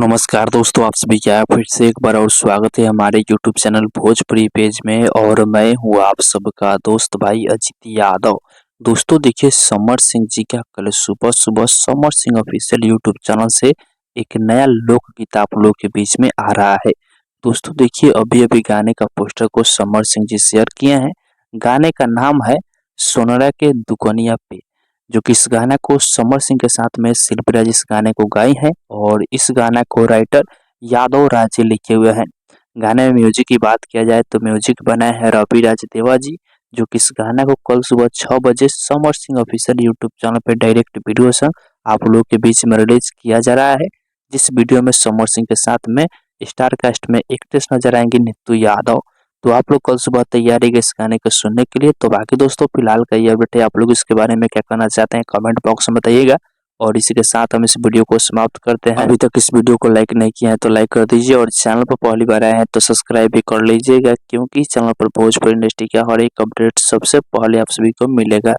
तो नमस्कार दोस्तों, आप सभी का फिर से एक बार और स्वागत है हमारे यूट्यूब चैनल भोजपुरी पेज में। और मैं हूँ आप सबका दोस्त भाई अजित यादव। दोस्तों देखिए, समर सिंह जी का कल सुबह सुबह Samar Singh official YouTube channel से एक नया लोकगीत आप लोग के बीच में आ रहा है। दोस्तों देखिए, अभी अभी गाने का पोस्टर को समर सिंह जी शेयर किए हैं। गाने का नाम है सोनरा के दुकनिया पे, जो कि इस गाना को समर सिंह के साथ में शिल्पी राज इस गाने को गाई है। और इस गाना को राइटर यादव राज जी लिखे हुए हैं। गाने में म्यूजिक की बात किया जाए तो म्यूजिक बनाए हैं रवि राज देवा जी, जो कि इस गाना को कल सुबह 6 बजे Samar Singh official YouTube channel पे डायरेक्ट वीडियो संग आप लोग के बीच में रिलीज किया जा रहा है। जिस वीडियो में समर सिंह के साथ में स्टार कास्ट में एक्ट्रेस नजर आएंगे नीतू यादव। तो आप लोग कल सुबह तैयारी है इस गाने को सुनने के लिए। तो बाकी दोस्तों फिलहाल का ये अपडेट है, आप लोग इसके बारे में क्या कहना चाहते हैं कमेंट बॉक्स में बताइएगा। और इसी के साथ हम इस वीडियो को समाप्त करते हैं। अभी तक इस वीडियो को लाइक नहीं किया है तो लाइक कर दीजिए, और चैनल पर पहली बार आए हैं तो सब्सक्राइब भी कर लीजिएगा, क्योंकि चैनल पर भोजपुरी इंडस्ट्री का हर एक अपडेट सबसे पहले आप सभी को मिलेगा।